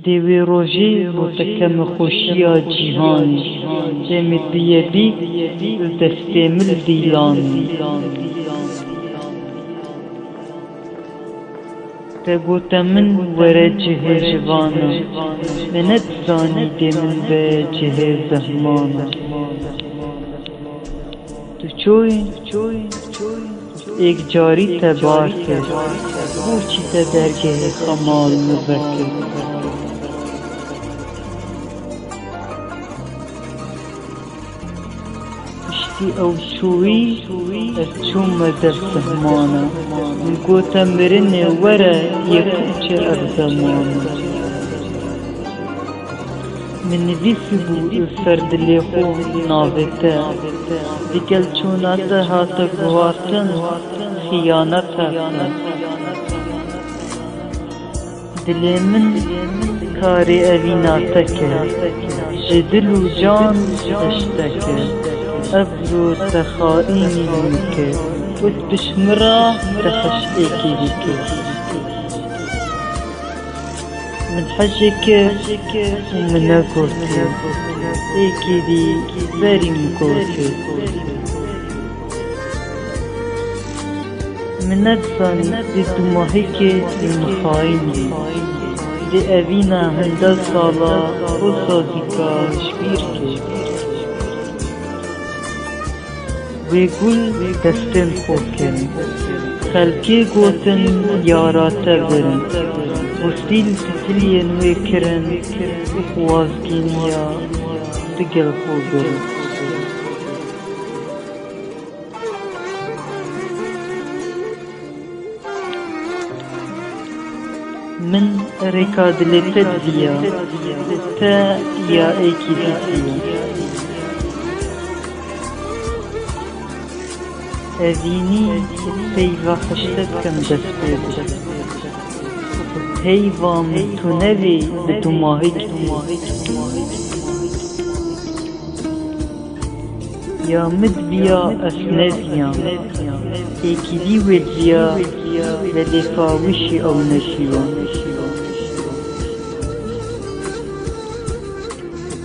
دیوی روژی بوتکم خوشیا جیهانی دمت بیبی دستمل دیلانی تقوت من ورجه جوانا منت زانی دمن بجه زهمانا تو چوی ایک جاری تبار کرد بوچی تدرگه خمال مبکر او شوي الشوم در سهمانا نقو تمرن ورا يكوش أرزمانا من بيسبو الفرد اللي خو ناظتا ديكال چوناتا هاتا قواتن خيانتا دلي من كاري أبيناتك جدل و جان اشتكى أبرو تخائيني بك وتبشمرا تحش إيكي بك من حجك ومن أقوتي إيكي دي باري مكوتي من أدفن دي دماهيك المخايني دي أبينا هندا صالا وصادقا شبيركي ويقول دستن خوكن خلقي قوتن ياراتا برن وستيل تتلين ويكرن وخوازقين يا دقل خو برن من ركاد لتدبيا تا يا ايكي دبيا أذيني سيفا خشتكم دسبيد هيفام تنبي بدماغك يا مدبيا أسنافيا إيكيدي وديا لدفاوشي أو نشيا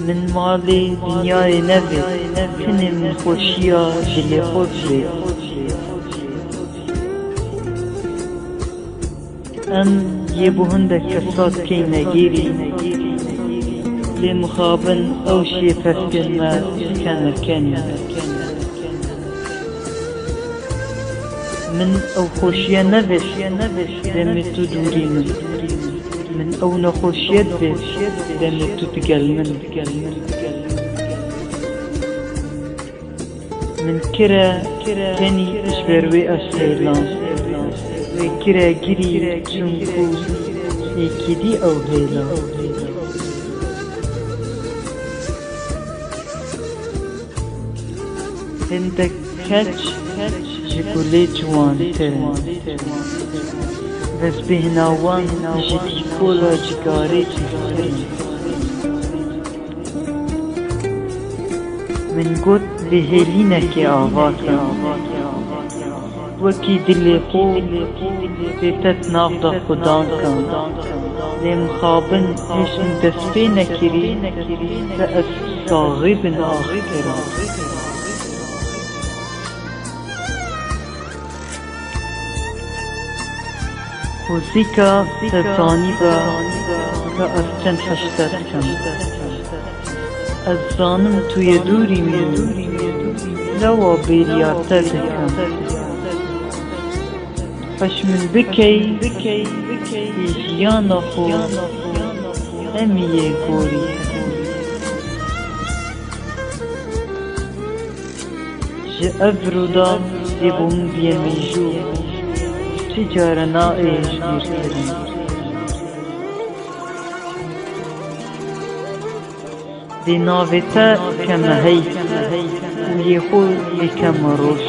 من مالي دنياي نبي كني من خوشيا دلي خوشي أم يبو هندك كسات كي نجيري لمخابن أو شي فسكن ما كان الكني من أو خوشيا نبش لمتو دوري من أو نخوشيت بش لمتو تقل من كرا كني اشبروي أسهلان وكرا جري چونكو ايكيدي او هيلا هندك كاتش جكولي جوان ترن بس بهناوان جدي كولا جكاري ترن من قد لهيلينك آواتا وكي دلي خو بيتت نافضة خدان كان لمخابن هش اندسبي نكري لأس صاغب آخر وزيكا تزاني با كأستن حشتت كان الزانم تو يدوري منو لوا بيرياتت كان فش من بكي جيانا خو أمي غوري جي أفرودا يبون بيميجو تجارنا إيش بيرترين دي ناوتا كما هي ويخول لكما روش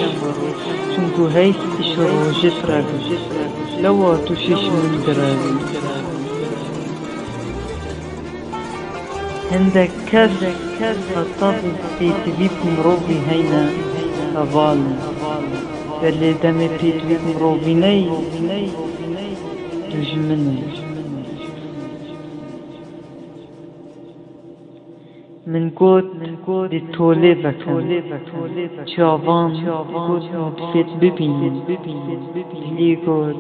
چونكو هيس اشروجت راقل لوا تشيش من دراغي هندك كاس الطابل تيتبيب مروبي هينا أفال فاللي دمي تيتبيب مروبي ني تجمني من گوت دی توله بکن چاوان گوت مدفت ببین لی گوت